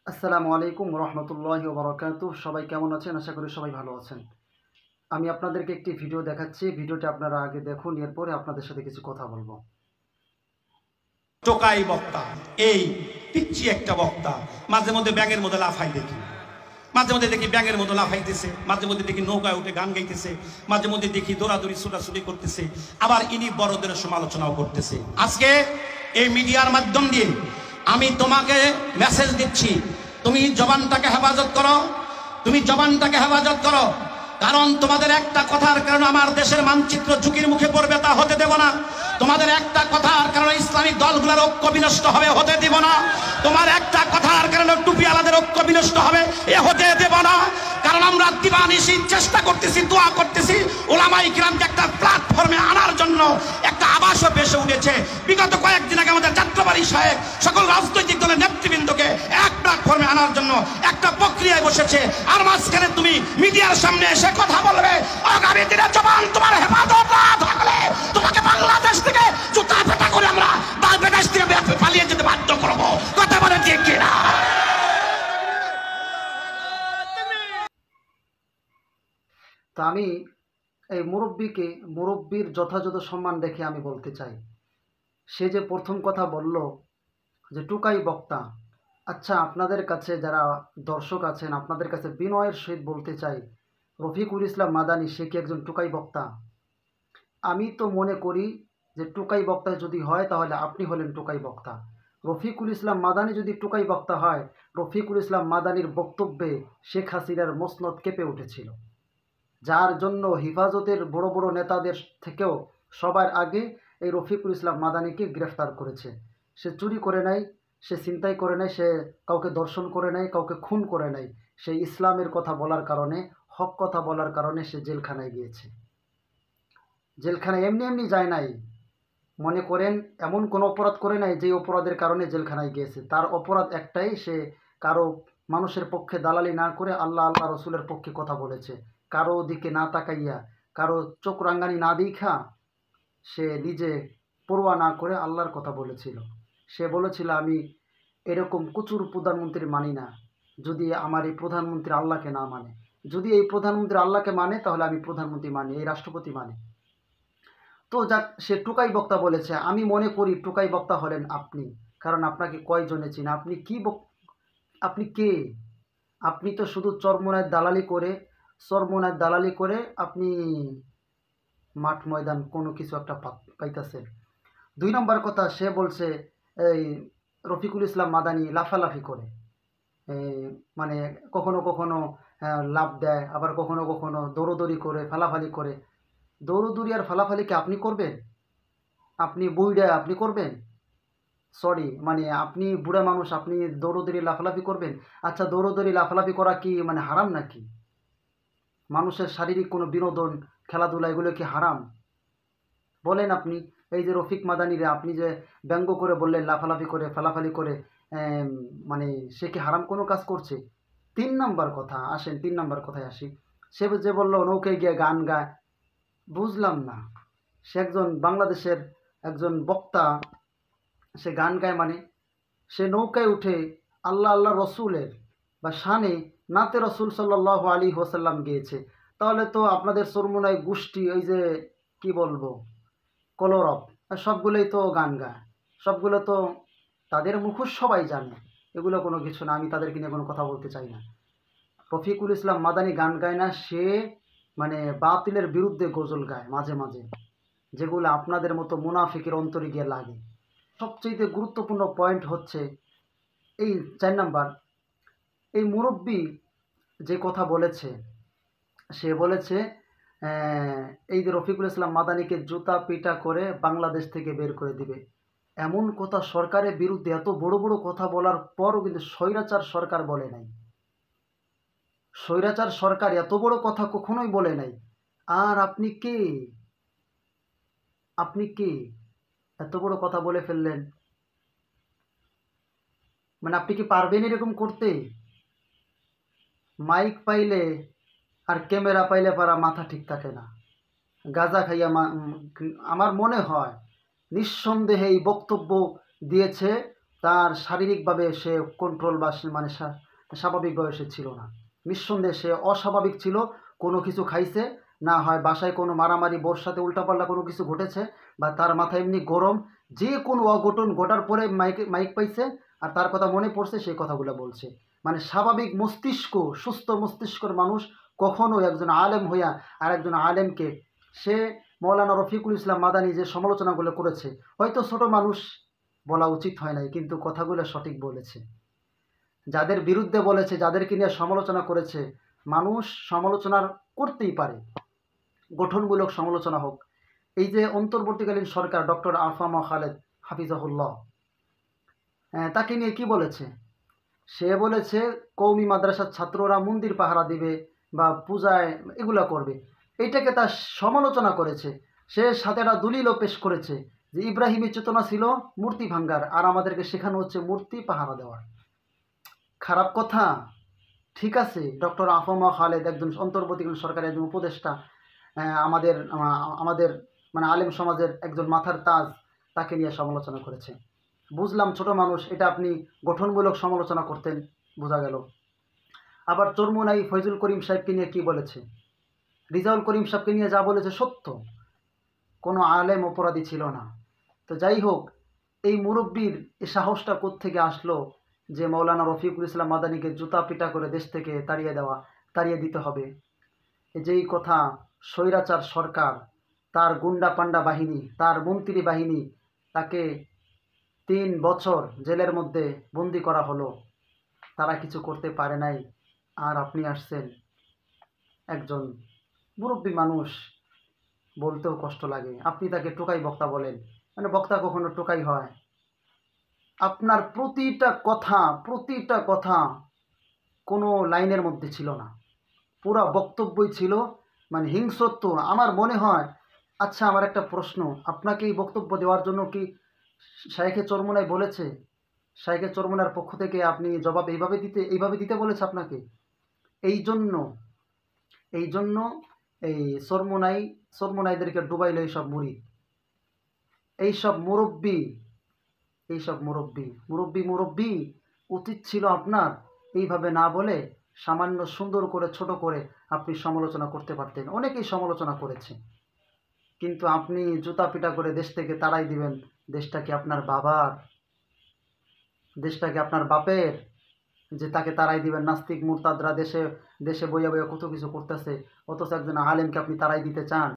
আসসালামু আলাইকুম রহমতুল্লাহি ওয়া বারাকাতুহু। সবাই কেমন আছেন? আশা করি সবাই ভালো আছেন। আমি আপনাদেরকে একটি ভিডিও দেখাচ্ছি। ভিডিওটি আপনারা আগে দেখুন, এরপরে আপনাদের সাথে কিছু কথা বলবো। টোকাই বক্তা, এই পিচ্ছি একটা বক্তা মাঝে মধ্যে ব্যাঙের মধ্যে লাফাই দেখি, মাঝে মধ্যে দেখি ব্যাঙের মতো লাফাইতেছে, মাঝে মধ্যে দেখি নৌকায় উঠে গান গাইতেছে, মাঝে মধ্যে দেখি দৌড়াদৌড়ি ছোটাছুটি করতেছে, আবার ইনি বড়দের সমালোচনাও করতেছে। আজকে এই মিডিয়ার মাধ্যম দিয়ে আমি তোমাকে মেসেজ দিচ্ছি, তুমি জবানটাকে হেফাজত করো, তুমি জবানটাকে হেফাজত করো। কারণ তোমাদের একটা কথার কারণে আমার দেশের মানচিত্র ঝুঁকির মুখে পড়বে, তা হতে দেব না। তোমাদের একটা কথার কারণে ইসলামিক দলগুলোর ঐক্য বিনষ্ট হবে, হতে দেব না। তোমার একটা কথার কারণে টুপিওয়ালাদের ঐক্য বিনষ্ট হবে, এ হতে দেব না। কারণ আমরা দিবানিশি চেষ্টা করতেছি, দোয়া করতেছি ওলামায়ে কিরামকে একটা প্ল্যাটফর্মে আনার জন্য। একটা আবাসও বেশে উঠেছে বিগত কয়েকদিন আগে আমাদের যাত্রাবাড়ি সাহেব সকল রাজনৈতিক দলের নেতৃবৃন্দকে এক প্ল্যাটফর্মে আনার জন্য একটা প্রক্রিয়ায় বসেছে। আর মাঝখানে তুমি মিডিয়ার সামনে এসে কথা বলবে, আগামী দিনে জবান তোমার হেফাজত না থাকলে তোমাকে বাংলাদেশ থেকে জুতা পেটা করে আমরা বাংলাদেশ থেকে পালিয়ে যেতে বাধ্য করবো। কথা বলে ঠিক কিনা? তা আমি এই মুরব্বির যথাযথ সম্মান রেখে আমি বলতে চাই, সে যে প্রথম কথা বলল যে টুকাই বক্তা। আচ্ছা, আপনাদের কাছে যারা দর্শক আছেন, আপনাদের কাছে বিনয়ের সহিত বলতে চাই, রফিকুল ইসলাম মাদানী সে কি একজন টুকাই বক্তা? আমি তো মনে করি যে টুকাই বক্তা যদি হয় তাহলে আপনি হলেন টুকাই বক্তা। রফিকুল ইসলাম মাদানী যদি টুকাই বক্তা হয়, রফিকুল ইসলাম মাদানীর বক্তব্যে শেখ হাসিনার মসনদ কেঁপে উঠেছিল, যার জন্য হেফাজতের বড় বড় নেতাদের থেকেও সবার আগে এই রফিকুল ইসলাম মাদানীকে গ্রেফতার করেছে। সে চুরি করে নাই, সে ছিনতাই করে নাই, সে কাউকে দর্শন করে নাই, কাউকে খুন করে নাই। সে ইসলামের কথা বলার কারণে, হক কথা বলার কারণে সে জেলখানায় গিয়েছে। জেলখানায় এমনি এমনি যায় নাই। মনে করেন এমন কোনো অপরাধ করে নাই যে অপরাধের কারণে জেলখানায় গিয়েছে। তার অপরাধ একটাই, সে কারো মানুষের পক্ষে দালালি না করে আল্লাহ আল্লাহ রসুলের পক্ষে কথা বলেছে। কারো দিকে না তাকাইয়া, কারো চোখ রাঙ্গানি না দেখা সে নিজে পরোয়া না করে আল্লাহর কথা বলেছিল। সে বলেছিল, আমি এরকম কুচুর প্রধানমন্ত্রী মানি না যদি আমার এই প্রধানমন্ত্রী আল্লাহকে না মানে। যদি এই প্রধানমন্ত্রী আল্লাহকে মানে তাহলে আমি প্রধানমন্ত্রী মানি, এই রাষ্ট্রপতি মানে। তো যাক, সে টুকাই বক্তা বলেছে। আমি মনে করি টুকাই বক্তা হলেন আপনি। কারণ আপনাকে কয়জনে চিনে? আপনি কি আপনি কে? আপনি তো শুধু চরমোনায় দালালি করে আপনি মাঠ ময়দান কোনো কিছু একটা পাইতেছেন। ২ নম্বর কথা, সে বলছে এই রফিকুল ইসলাম মাদানী লাফালাফি করে, মানে কখনো কখনো লাফ দেয়, আবার কখনো কখনো দৌড়োদৌড়ি করে, ফালাফালি করে। দৌড়োদৌড়ি আর ফালাফালি কি আপনি করবেন? আপনি বুইড়া আপনি করবেন? সরি, মানে আপনি বুড়া মানুষ, আপনি দৌড়োদৌড়ি লাফালাফি করবেন? আচ্ছা, দৌড়োদৌড়ি লাফালাফি করা কি মানে হারাম নাকি? মানুষের শারীরিক কোনো বিনোদন, খেলাধুলা এগুলো কি হারাম? বলেন আপনি। এই যে রফিক মাদানিরে আপনি যে ব্যঙ্গ করে বললেন লাফালাফি করে, ফালাফালি করে, মানে সে কি হারাম কোনো কাজ করছে? ৩ নাম্বার কথা আসেন, ৩ নাম্বার কথায় আসি। সে যে বলল নৌকায় গিয়ে গান গায়, বুঝলাম না। সে একজন বাংলাদেশের একজন বক্তা, সে গান গায় মানে? সে নৌকায় উঠে আল্লাহ আল্লাহ রসুলের বা শানে নাতে রসুল সাল্লাল্লাহু আলাইহি ওয়াসাল্লাম গিয়েছে। তাহলে তো আপনাদের চরমোনাই গোষ্ঠী, ওই যে কি বলবো, কলরব, সবগুলোই তো গান গায়। সবগুলো তো তাদের মুখোশ সবাই জানে। এগুলো কোনো কিছু না, আমি তাদেরকে নিয়ে কোনো কথা বলতে চাই না। রফিকুল ইসলাম মাদানী গান গায় না, সে মানে বাতিলের বিরুদ্ধে গজল গায় মাঝে মাঝে, যেগুলো আপনাদের মতো মুনাফিকের অন্তরে গিয়ে লাগে। সবচেয়ে গুরুত্বপূর্ণ পয়েন্ট হচ্ছে এই ৪ নাম্বার, এই মুরব্বি যে কথা বলেছে, সে বলেছে এই যে রফিকুল ইসলাম মাদানীকে জুতা পিটা করে বাংলাদেশ থেকে বের করে দিবে। এমন কথা সরকারের বিরুদ্ধে এত বড় বড় কথা বলার পরও কিন্তু স্বৈরাচার সরকার বলে নাই। স্বৈরাচার সরকার এত বড় কথা কখনোই বলে নাই। আর আপনি কে? আপনি কে এত বড় কথা বলে ফেললেন? মানে আপনি কি পারবেন এরকম করতে? মাইক পাইলে আর ক্যামেরা পাইলে পারা মাথা ঠিক থাকে না। গাঁজা খাইয়া আমার মনে হয় নিঃসন্দেহে এই বক্তব্য দিয়েছে তার শারীরিকভাবে সে কন্ট্রোল বা মানে স্বাভাবিকভাবে সে ছিল না। নিঃসন্দেহে সে অস্বাভাবিক ছিল। কোনো কিছু খাইছে, না হয় বাসায় কোনো মারামারি, বোর সাথে উল্টাপাল্টা কোনো কিছু ঘটেছে, বা তার মাথায় এমনি গরম, যে কোনো অঘটন ঘটার পরে মাইক পাইছে আর তার কথা মনে পড়ছে, সেই কথাগুলো বলছে। মানে স্বাভাবিক মস্তিষ্ক, সুস্থ মস্তিষ্কর মানুষ কখনো একজন আলেম হইয়া আর একজন আলেমকে, সে মৌলানা রফিকুল ইসলাম মাদানী যে সমালোচনাগুলো করেছে, হয়তো ছোট মানুষ, বলা উচিত হয় নাই, কিন্তু কথাগুলো সঠিক বলেছে। যাদের বিরুদ্ধে বলেছে, যাদেরকে নিয়ে সমালোচনা করেছে, মানুষ সমালোচনা করতেই পারে, গঠনমূলক সমালোচনা হোক। এই যে অন্তর্বর্তীকালীন সরকার ডক্টর আফামা খালেদ হাফিজাহুল্লাহ, তাকে নিয়ে কি বলেছে? সে বলেছে কওমি মাদ্রাসার ছাত্ররা মন্দির পাহারা দিবে বা পূজায় এগুলা করবে, এইটাকে তার সমালোচনা করেছে। সে সাথে একটা দলিলও পেশ করেছে যে ইব্রাহিমী চেতনা ছিল মূর্তি ভাঙ্গার, আর আমাদেরকে শেখানো হচ্ছে মূর্তি পাহারা দেওয়ার। খারাপ কথা? ঠিক আছে, ডক্টর আফামা খালেদ একজন অন্তর্বর্তীকালীন সরকারের একজন উপদেষ্টা, আমাদের আমাদের মানে আলেম সমাজের একজন মাথার তাজ, তাকে নিয়ে সমালোচনা করেছে। বুঝলাম ছোট মানুষ, এটা আপনি গঠনমূলক সমালোচনা করতেন, বোঝা গেল। আবার চরমোনাই ফয়জুল করিম সাহেবকে নিয়ে কি বলেছে? রিজাউল করিম সাহেবকে নিয়ে যা বলেছে সত্য, কোনো আলেম অপরাধী ছিল না। তো যাই হোক, এই মুরব্বীর এই সাহসটা কোত্থেকে আসলো যে মৌলানা রফিকুল ইসলাম মাদানীকে জুতা পিটা করে দেশ থেকে তাড়িয়ে দিতে হবে? যেই কথা স্বৈরাচার সরকার, তার গুন্ডা পান্ডা বাহিনী, তার মন্ত্রী বাহিনী, তাকে 3 বছর জেলের মধ্যে বন্দি করা হলো, তারা কিছু করতে পারে নাই। আর আপনি আসছেন, একজন মুরব্বী মানুষ, বলতেও কষ্ট লাগে, আপনি তাকে টোকাই বক্তা বলেন। মানে বক্তা কখনো টোকাই হয়? আপনার প্রতিটা কথা কোনো লাইনের মধ্যে ছিল না, পুরা বক্তব্যই ছিল মানে হিংস্রত্ব। আমার মনে হয়, আচ্ছা আমার একটা প্রশ্ন, আপনাকে এই বক্তব্য দেওয়ার জন্য কি শাইখে চরমোনাই বলেছে? শাইখে চরমোনার পক্ষ থেকে আপনি জবাব এইভাবে দিতে বলেছে আপনাকে? এই জন্য এই জন্য এই চরমোনাইদেরকে ডুবাইল এইসব মুরব্বী। উচিত ছিল আপনার এইভাবে না বলে সামান্য সুন্দর করে, ছোট করে আপনি সমালোচনা করতে পারতেন। অনেকেই সমালোচনা করেছে, কিন্তু আপনি জুতা পিটা করে দেশ থেকে তাড়াই দিবেন। দেশটা কি আপনার বাবার? দেশটা কি আপনার বাপের যে তাকে তাড়াই দিবেন? নাস্তিক মুরতাদরা দেশে দেশে বইয়া বইয়া কত কিছু করতেছে, অথচ একজন আলেমকে আপনি তাড়াই দিতে চান?